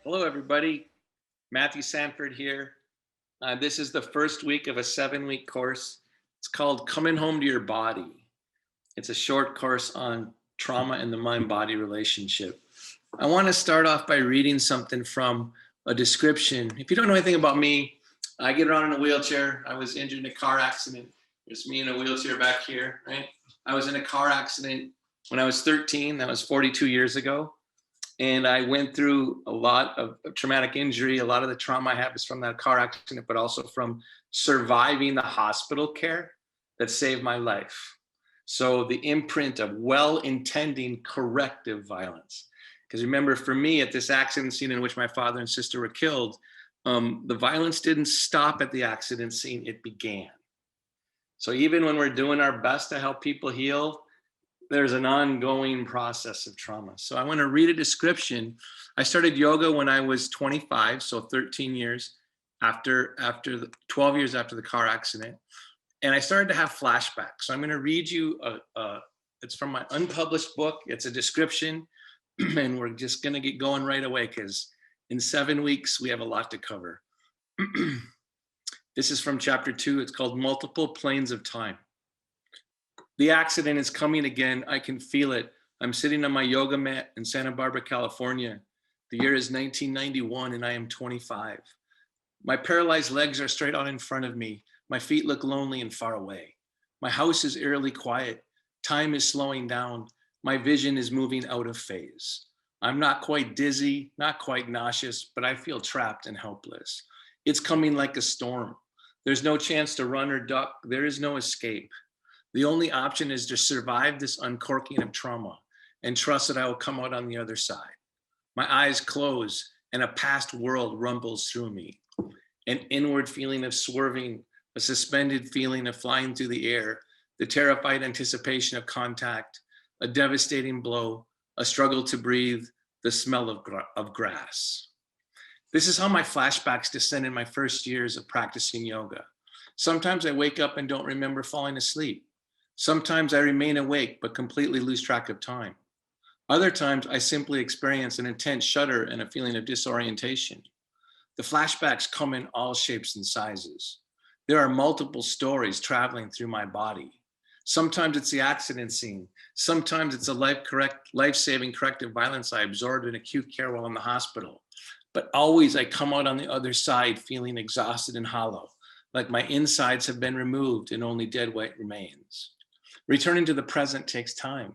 Hello, everybody. Mathew Sanford here. This is the first week of a 7-week course. It's called Coming Home to Your Body. It's a short course on trauma and the mind-body relationship. I want to start off by reading something from a description. If you don't know anything about me, I get around in a wheelchair. I was injured in a car accident. There's me in a wheelchair back here, right? I was in a car accident when I was 13. That was 42 years ago. And I went through a lot of traumatic injury. A lot of the trauma I have is from that car accident, but also from surviving the hospital care that saved my life. So the imprint of well-intending corrective violence. Because remember, for me, at this accident scene in which my father and sister were killed, the violence didn't stop at the accident scene, it began. So even when we're doing our best to help people heal, there's an ongoing process of trauma. So I want to read a description. I started yoga when I was 25, so 13 years after 12 years after the car accident. And I started to have flashbacks. So I'm going to read you, it's from my unpublished book. It's a description, and we're just going to get going right away because in 7 weeks, we have a lot to cover. This is from chapter 2. It's called Multiple Planes of Time. The accident is coming again. I can feel it. I'm sitting on my yoga mat in Santa Barbara, California. The year is 1991 and I am 25. My paralyzed legs are straight out in front of me. My feet look lonely and far away. My house is eerily quiet. Time is slowing down. My vision is moving out of phase. I'm not quite dizzy, not quite nauseous, but I feel trapped and helpless. It's coming like a storm. There's no chance to run or duck. There is no escape. The only option is to survive this uncorking of trauma and trust that I will come out on the other side. My eyes close and a past world rumbles through me. An inward feeling of swerving, a suspended feeling of flying through the air, the terrified anticipation of contact, a devastating blow, a struggle to breathe, the smell of grass. This is how my flashbacks descend in my first years of practicing yoga. Sometimes I wake up and don't remember falling asleep. Sometimes I remain awake, but completely lose track of time. Other times I simply experience an intense shudder and a feeling of disorientation. The flashbacks come in all shapes and sizes. There are multiple stories traveling through my body. Sometimes it's the accident scene. Sometimes it's a life-saving corrective violence I absorbed in acute care while in the hospital. But always I come out on the other side feeling exhausted and hollow, like my insides have been removed and only dead weight remains. Returning to the present takes time.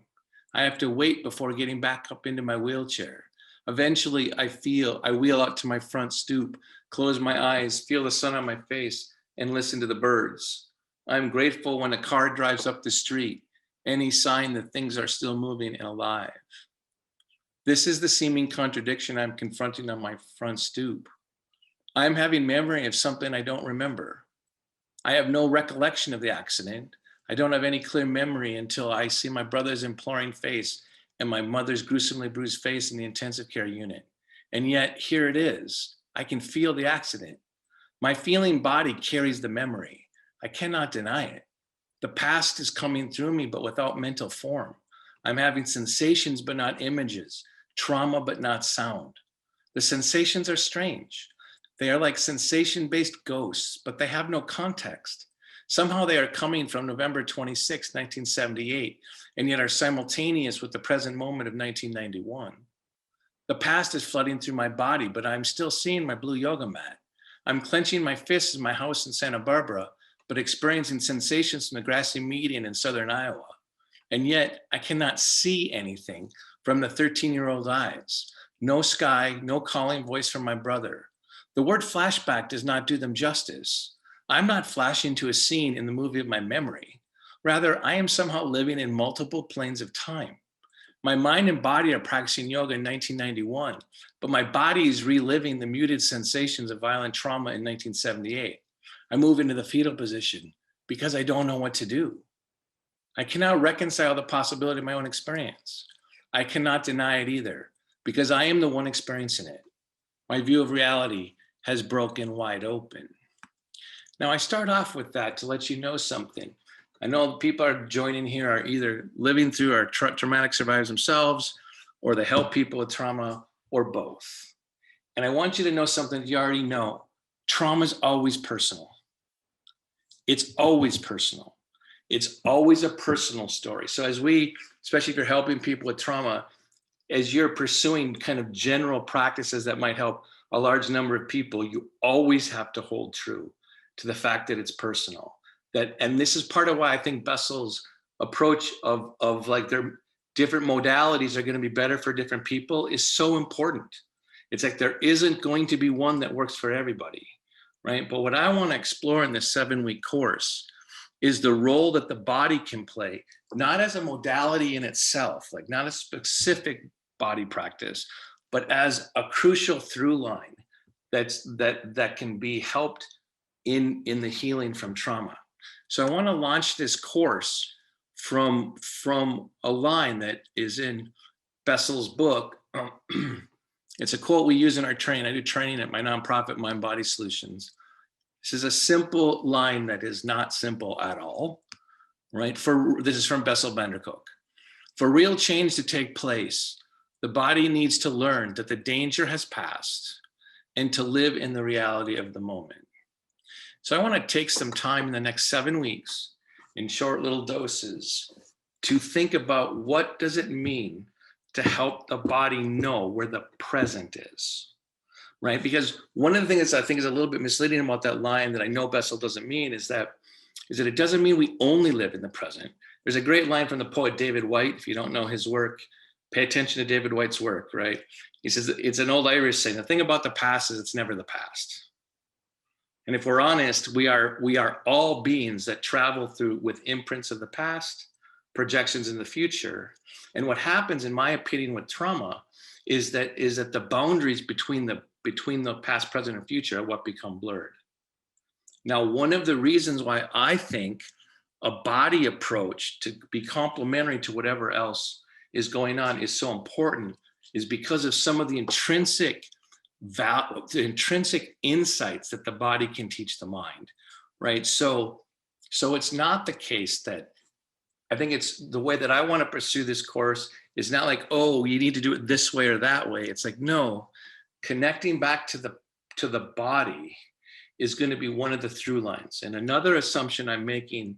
I have to wait before getting back up into my wheelchair. Eventually, I wheel out to my front stoop, close my eyes, feel the sun on my face, and listen to the birds. I'm grateful when a car drives up the street, any sign that things are still moving and alive. This is the seeming contradiction I'm confronting on my front stoop. I'm having memory of something I don't remember. I have no recollection of the accident. I don't have any clear memory until I see my brother's imploring face and my mother's gruesomely bruised face in the intensive care unit. And yet, here it is. I can feel the accident. My feeling body carries the memory. I cannot deny it. The past is coming through me, but without mental form. I'm having sensations, but not images, trauma, but not sound. The sensations are strange. They are like sensation-based ghosts, but they have no context. Somehow they are coming from November 26, 1978, and yet are simultaneous with the present moment of 1991. The past is flooding through my body, but I'm still seeing my blue yoga mat. I'm clenching my fists in my house in Santa Barbara, but experiencing sensations from the grassy median in southern Iowa. And yet I cannot see anything from the 13-year-old eyes. No sky, no calling voice from my brother. The word flashback does not do them justice. I'm not flashing to a scene in the movie of my memory. Rather, I am somehow living in multiple planes of time. My mind and body are practicing yoga in 1991, but my body is reliving the muted sensations of violent trauma in 1978. I move into the fetal position because I don't know what to do. I cannot reconcile the possibility of my own experience. I cannot deny it either because I am the one experiencing it. My view of reality has broken wide open. Now, I start off with that to let you know something. I know people are joining here are either living through or traumatic survivors themselves, or they help people with trauma, or both. And I want you to know something that you already know. Trauma is always personal. It's always personal. It's always a personal story. So as we, especially if you're helping people with trauma, as you're pursuing kind of general practices that might help a large number of people, you always have to hold true to the fact that it's personal. That, and this is part of why I think Bessel's approach of like their different modalities are going to be better for different people is so important. It's like there isn't going to be one that works for everybody, right? But what I want to explore in this 7-week course is the role that the body can play, not as a modality in itself, like not a specific body practice, but as a crucial through line that can be helped in the healing from trauma. So I want to launch this course from a line that is in Bessel's book. It's a quote we use in our training. I do training at my nonprofit, Mind Body Solutions. This is a simple line that is not simple at all, right? This is from Bessel van der Kolk. For real change to take place, the body needs to learn that the danger has passed and to live in the reality of the moment. So I want to take some time in the next 7 weeks in short little doses to think about what does it mean to help the body know where the present is, right? Because one of the things I think is a little bit misleading about that line that I know Bessel doesn't mean is that it doesn't mean we only live in the present. There's a great line from the poet David Whyte. If you don't know his work, pay attention to David Whyte's work, right? He says, it's an old Irish saying, the thing about the past is it's never the past. And if we're honest, we are all beings that travel through with imprints of the past, projections in the future. And what happens, in my opinion, with trauma is that the boundaries between the past, present, and future are what become blurred. Now, one of the reasons why I think a body approach to be complementary to whatever else is going on is so important is because of some of the intrinsic insights that the body can teach the mind, right? So it's not the case that, I think it's the way that I want to pursue this course is not like, oh, you need to do it this way or that way. It's like, no, connecting back to the body is going to be one of the through lines. And another assumption I'm making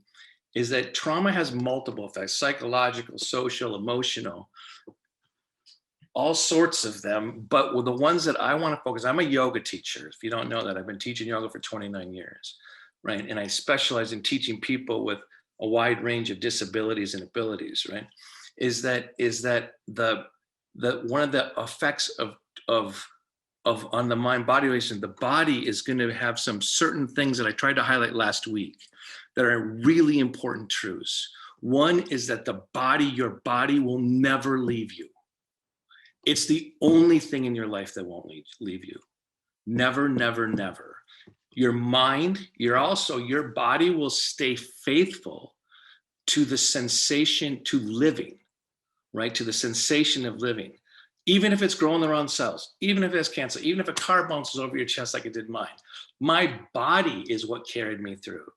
is that trauma has multiple effects: psychological, social, emotional, all sorts of them. But the ones that I want to focus, I'm a yoga teacher. If you don't know that, I've been teaching yoga for 29 years, right? And I specialize in teaching people with a wide range of disabilities and abilities, right? Is that the one of the effects of on the mind-body relation, the body is going to have some certain things that I tried to highlight last week that are really important truths. One is that your body will never leave you. It's the only thing in your life that won't leave you. Never, never, never. Your mind, your body will stay faithful to the sensation, to living, right? To the sensation of living. Even if it's growing the wrong cells, even if it has cancer, even if a car bounces over your chest like it did mine. My body is what carried me through.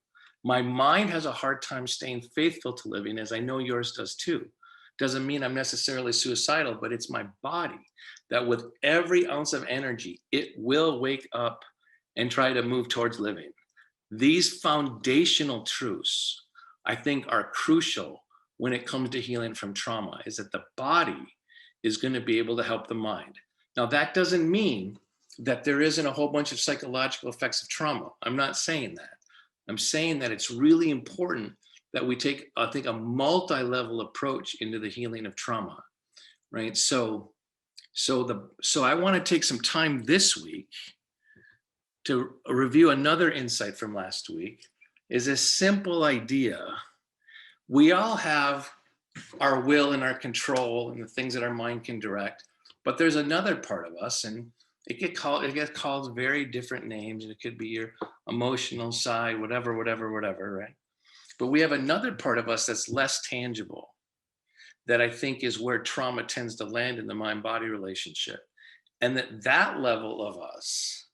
My mind has a hard time staying faithful to living, as I know yours does too. Doesn't mean I'm necessarily suicidal, but it's my body that with every ounce of energy, it will wake up and try to move towards living. These foundational truths, I think, are crucial when it comes to healing from trauma, is that the body is going to be able to help the mind. Now, that doesn't mean that there isn't a whole bunch of psychological effects of trauma. I'm not saying that. I'm saying that it's really important that we take, I think, a multi-level approach into the healing of trauma, right? So I want to take some time this week to review another insight from last week, is a simple idea. We all have our will and our control and the things that our mind can direct, but there's another part of us, and it gets called very different names, and it could be your emotional side, whatever, right? But we have another part of us that's less tangible, that I think is where trauma tends to land in the mind-body relationship. And that level of us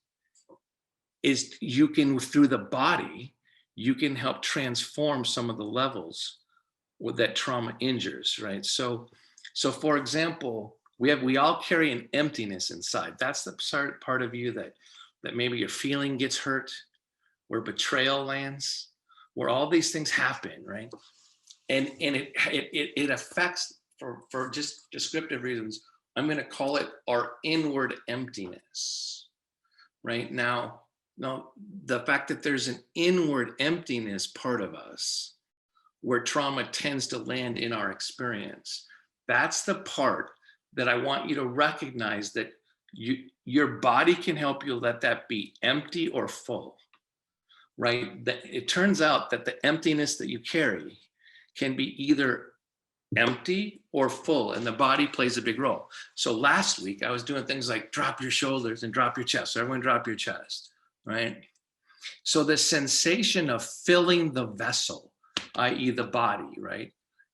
is, you can, through the body, you can help transform some of the levels that trauma injures, right? So for example, we all carry an emptiness inside. That's the part of you that maybe your feeling gets hurt, where betrayal lands, where all these things happen, right? And it affects, for just descriptive reasons, I'm going to call it our inward emptiness, right? Now, the fact that there's an inward emptiness part of us where trauma tends to land in our experience, that's the part that I want you to recognize, that your body can help you let that be empty or full, right? That it turns out that the emptiness that you carry can be either empty or full, and the body plays a big role. So last week I was doing things like drop your shoulders and drop your chest. So everyone drop your chest, right? So the sensation of filling the vessel, i.e. the body, right,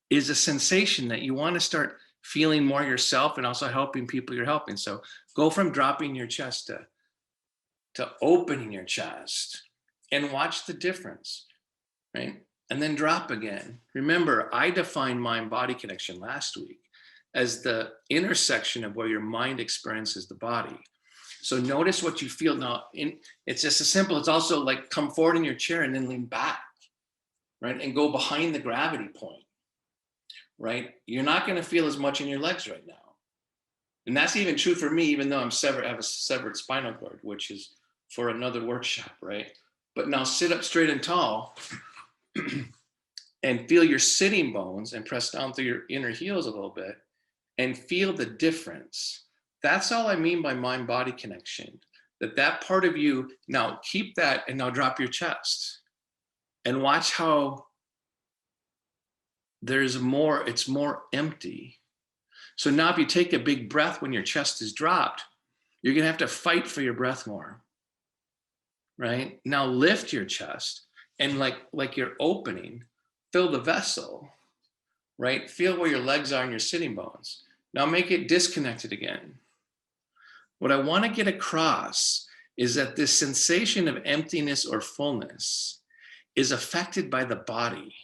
is a sensation that you want to start feeling more yourself and also helping people you're helping. So go from dropping your chest to opening your chest and watch the difference, right? And then drop again. Remember, I defined mind-body connection last week as the intersection of where your mind experiences the body. So notice what you feel now. It's just as simple. It's also like come forward in your chair and then lean back, right? And go behind the gravity point, right? You're not going to feel as much in your legs right now. And that's even true for me, even though I have a severed spinal cord, which is for another workshop, right? But now sit up straight and tall and feel your sitting bones and press down through your inner heels a little bit and feel the difference. That's all I mean by mind-body connection. That part of you, now keep that and now drop your chest and watch how it's more empty. So now if you take a big breath when your chest is dropped, you're gonna have to fight for your breath more, right? Now lift your chest and like you're opening, fill the vessel, right? Feel where your legs are and your sitting bones. Now make it disconnected again. What I want to get across is that this sensation of emptiness or fullness is affected by the body,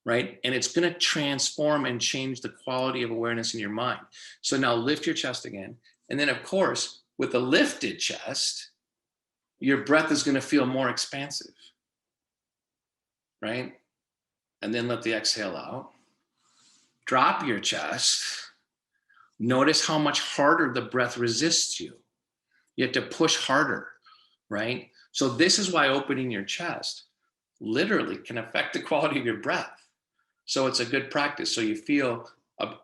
right? And it's going to transform and change the quality of awareness in your mind. So now lift your chest again. And then of course, with a lifted chest, your breath is going to feel more expansive, right? And then let the exhale out. Drop your chest. Notice how much harder the breath resists you. You have to push harder, right? So this is why opening your chest literally can affect the quality of your breath. So it's a good practice. So you feel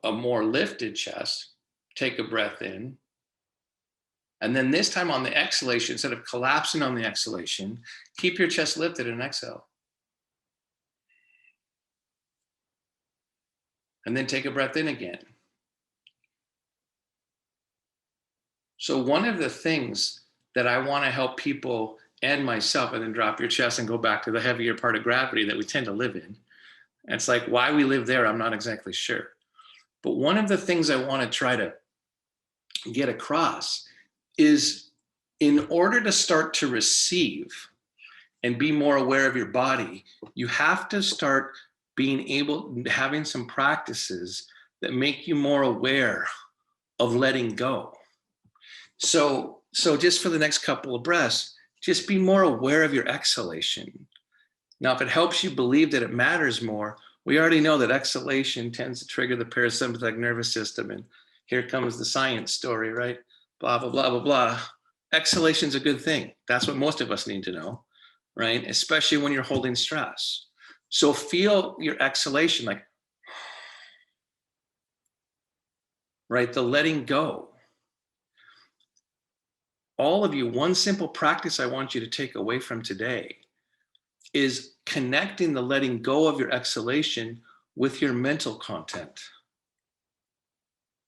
a more lifted chest, take a breath in. And then this time on the exhalation, instead of collapsing on the exhalation, keep your chest lifted and exhale. And then take a breath in again. So one of the things that I want to help people and myself, and then drop your chest and go back to the heavier part of gravity that we tend to live in. And it's like why we live there, I'm not exactly sure. But one of the things I want to try to get across is, in order to start to receive and be more aware of your body, you have to start having some practices that make you more aware of letting go. So just for the next couple of breaths, just be more aware of your exhalation. Now, if it helps you believe that it matters more, we already know that exhalation tends to trigger the parasympathetic nervous system. And here comes the science story, right? Blah, blah, blah, blah, blah. Exhalation is a good thing. That's what most of us need to know, right? Especially when you're holding stress. So feel your exhalation like, right? The letting go. All of you, one simple practice I want you to take away from today is connecting the letting go of your exhalation with your mental content.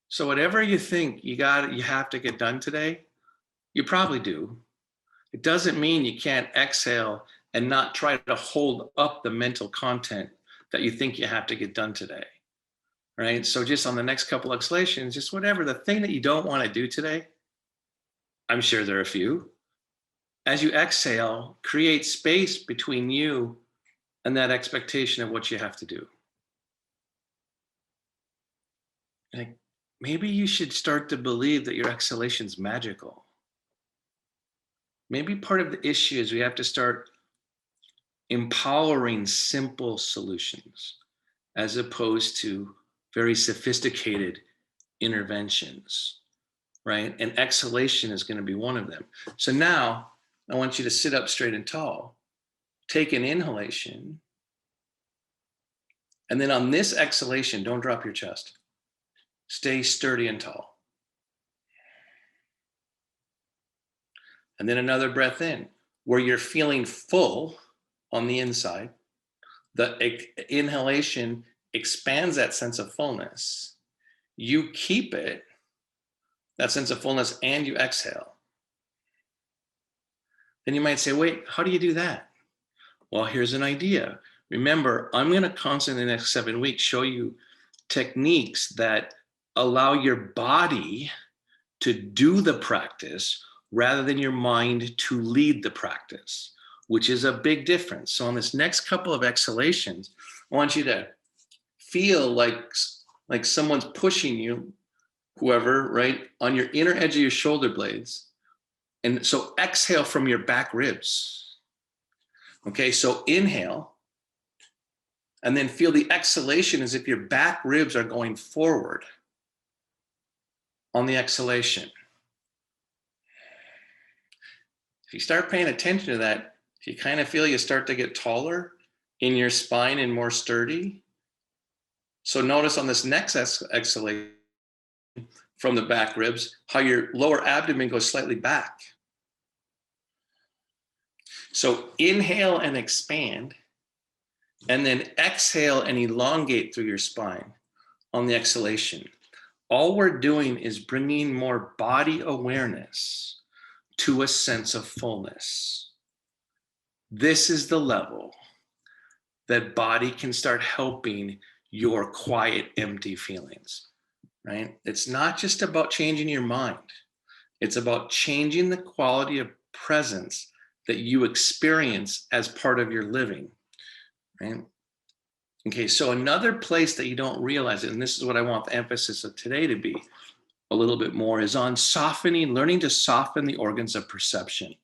So whatever you think you have to get done today, you probably do. It doesn't mean you can't exhale and not try to hold up the mental content that you think you have to get done today, right? So just on the next couple exhalations, just whatever the thing that you don't want to do today, I'm sure there are a few. As you exhale, create space between you and that expectation of what you have to do. Like, maybe you should start to believe that your exhalation's magical. Maybe part of the issue is we have to start empowering simple solutions as opposed to very sophisticated interventions, right? And exhalation is going to be one of them. So now I want you to sit up straight and tall, take an inhalation, and then on this exhalation, don't drop your chest. Stay sturdy and tall. And then another breath in, where you're feeling full on the inside. The inhalation expands that sense of fullness. You keep it, that sense of fullness, and you exhale. Then you might say, wait, how do you do that? Well, here's an idea. Remember, I'm going to constantly in the next 7 weeks show you techniques that allow your body to do the practice rather than your mind to lead the practice, which is a big difference. So on this next couple of exhalations, I want you to feel like someone's pushing you, whoever, right, on your inner edge of your shoulder blades. And so exhale from your back ribs. Okay, so inhale, and then feel the exhalation as if your back ribs are going forward on the exhalation. If you start paying attention to that, if you kind of feel you start to get taller in your spine and more sturdy. So notice on this next exhalation from the back ribs, how your lower abdomen goes slightly back. So inhale and expand, and then exhale and elongate through your spine on the exhalation. All we're doing is bringing more body awareness to a sense of fullness. This is the level that body can start helping your quiet, empty feelings, right? It's not just about changing your mind. It's about changing the quality of presence that you experience as part of your living, right? Okay, so another place that you don't realize it, and this is what I want the emphasis of today to be a little bit more, is on softening, learning to soften the organs of perception.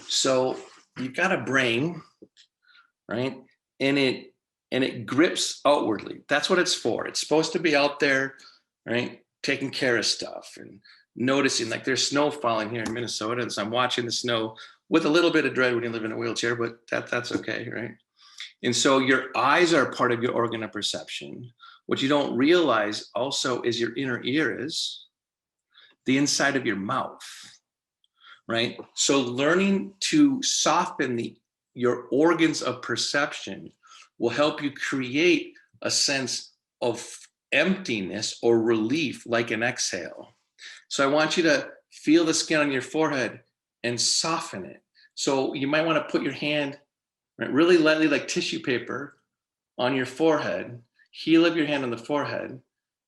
So you've got a brain, right? And it grips outwardly. That's what it's for. It's supposed to be out there, right? Taking care of stuff and noticing, like there's snow falling here in Minnesota. And so I'm watching the snow with a little bit of dread when you live in a wheelchair, but that's okay, right? And so your eyes are part of your organ of perception. What you don't realize also is your inner ear is the inside of your mouth, right? So learning to soften your organs of perception will help you create a sense of emptiness or relief like an exhale. So I want you to feel the skin on your forehead and soften it. So you might want to put your hand, right, really lightly like tissue paper on your forehead, heel of your hand on the forehead,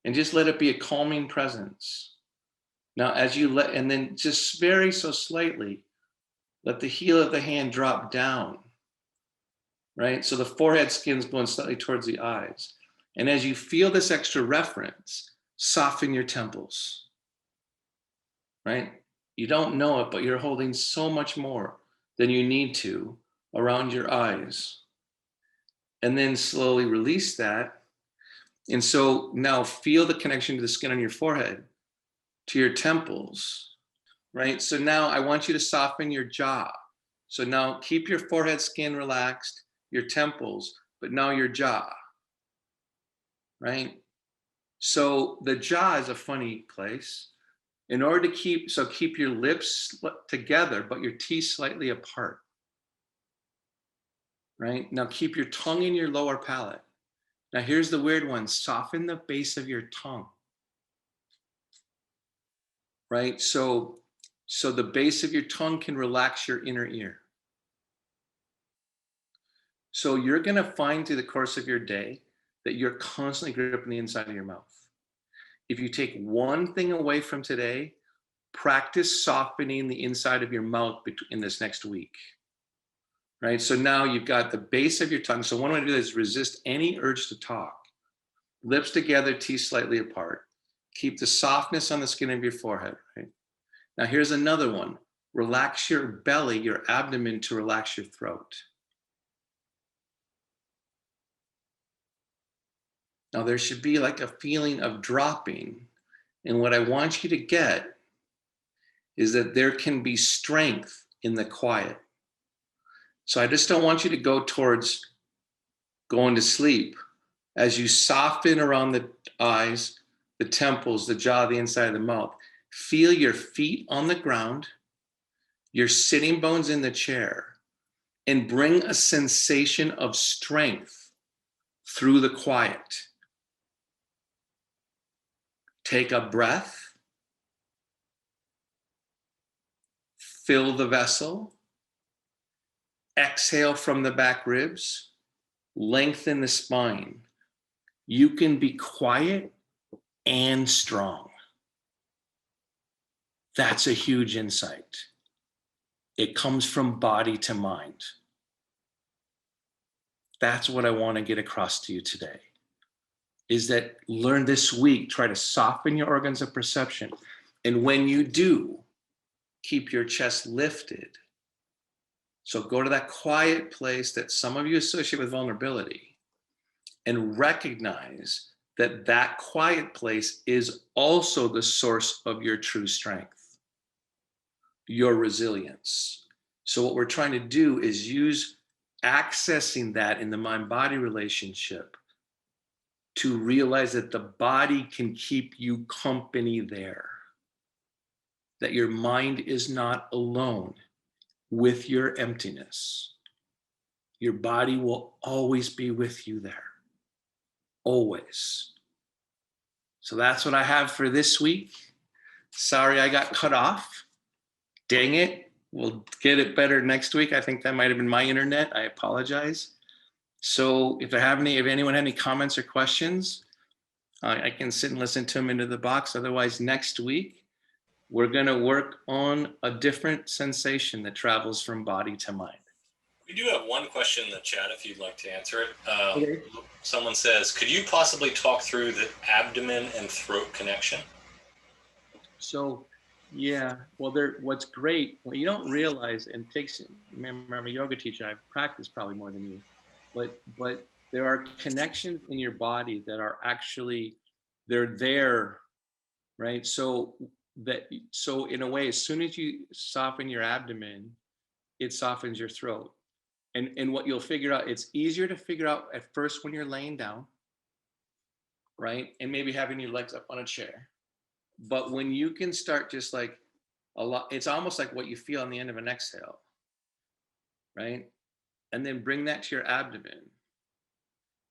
and just let it be a calming presence. Now, as you and then just very so slightly, let the heel of the hand drop down, right? So the forehead skin's going slightly towards the eyes. And as you feel this extra reference, soften your temples, right? You don't know it, but you're holding so much more than you need to around your eyes. And then slowly release that. And so now feel the connection to the skin on your forehead, to your temples, right? So now I want you to soften your jaw. So now keep your forehead skin relaxed, your temples, but now your jaw, right? So the jaw is a funny place. In order to keep your lips together, but your teeth slightly apart, right? Now keep your tongue in your lower palate. Now here's the weird one, soften the base of your tongue, right? So the base of your tongue can relax your inner ear. So you're gonna find through the course of your day that you're constantly gripping the inside of your mouth. If you take one thing away from today, practice softening the inside of your mouth in this next week, right? So now you've got the base of your tongue. So one way to do this is resist any urge to talk. Lips together, teeth slightly apart. Keep the softness on the skin of your forehead, right? Now here's another one. Relax your belly, your abdomen, to relax your throat. Now there should be like a feeling of dropping. And what I want you to get is that there can be strength in the quiet. So I just don't want you to go towards going to sleep. As you soften around the eyes, the temples, the jaw, the inside of the mouth, feel your feet on the ground, your sitting bones in the chair, and bring a sensation of strength through the quiet. Take a breath, fill the vessel, exhale from the back ribs, lengthen the spine. You can be quiet and strong. That's a huge insight. It comes from body to mind. That's what I want to get across to you today, is that learn this week, try to soften your organs of perception. And when you do, keep your chest lifted. So go to that quiet place that some of you associate with vulnerability and recognize that that quiet place is also the source of your true strength, your resilience. So what we're trying to do is use accessing that in the mind-body relationship to realize that the body can keep you company there, that your mind is not alone with your emptiness. Your body will always be with you there, always. So that's what I have for this week. Sorry I got cut off. Dang it. We'll get it better next week. I think that might have been my internet. I apologize. So if anyone had any comments or questions, I can sit and listen to them into the box. Otherwise, next week, we're going to work on a different sensation that travels from body to mind. We do have one question in the chat if you'd like to answer it. Okay. Someone says, could you possibly talk through the abdomen and throat connection? So, yeah, well, what's great, what you don't realize, and remember, I'm a yoga teacher, I've practiced probably more than you, but there are connections in your body that are actually, they're there, right? So in a way, as soon as you soften your abdomen, it softens your throat. And what you'll figure out, it's easier to figure out at first when you're laying down, right? And maybe having your legs up on a chair. But when you can start just like it's almost like what you feel on the end of an exhale, right? And then bring that to your abdomen.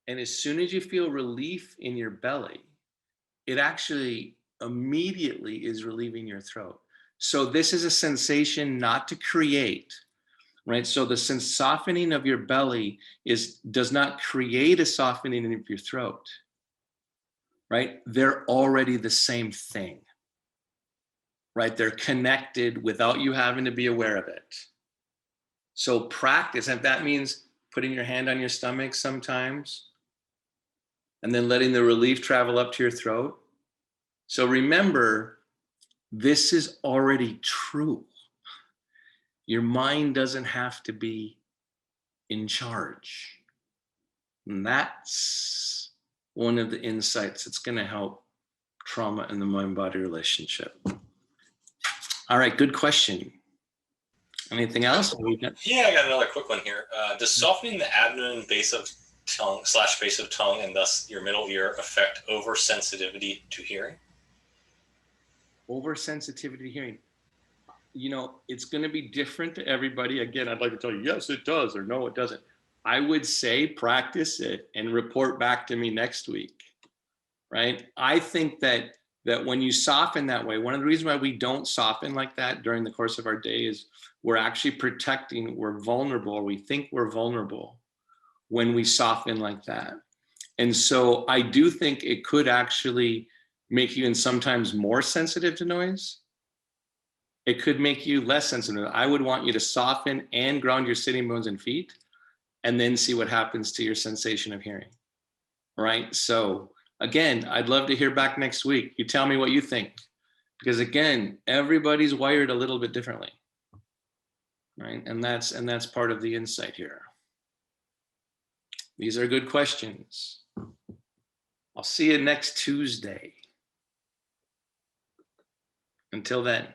And as soon as you feel relief in your belly, it actually immediately is relieving your throat. So this is a sensation not to create, right? So the softening of your belly does not create a softening of your throat, right? They're already the same thing, right? They're connected without you having to be aware of it. So practice, and that means putting your hand on your stomach sometimes, and then letting the relief travel up to your throat. So remember, this is already true. Your mind doesn't have to be in charge. And that's one of the insights that's going to help trauma and the mind-body relationship. All right, good question. Anything else? Yeah, I got another quick one here. Does softening the abdomen, base of tongue and thus your middle ear affect oversensitivity to hearing? Oversensitivity to hearing. You know, it's going to be different to everybody. Again, I'd like to tell you, yes, it does, or no, it doesn't. I would say practice it and report back to me next week, right? I think that when you soften that way, one of the reasons why we don't soften like that during the course of our day is we're actually protecting, we're vulnerable, or we think we're vulnerable when we soften like that. And so I do think it could actually make you sometimes more sensitive to noise. It could make you less sensitive. I would want you to soften and ground your sitting bones and feet, and then see what happens to your sensation of hearing, right? So Again, I'd love to hear back next week. You tell me what you think, because again, everybody's wired a little bit differently, right? And that's part of the insight here. These are good questions. I'll see you next Tuesday. Until then.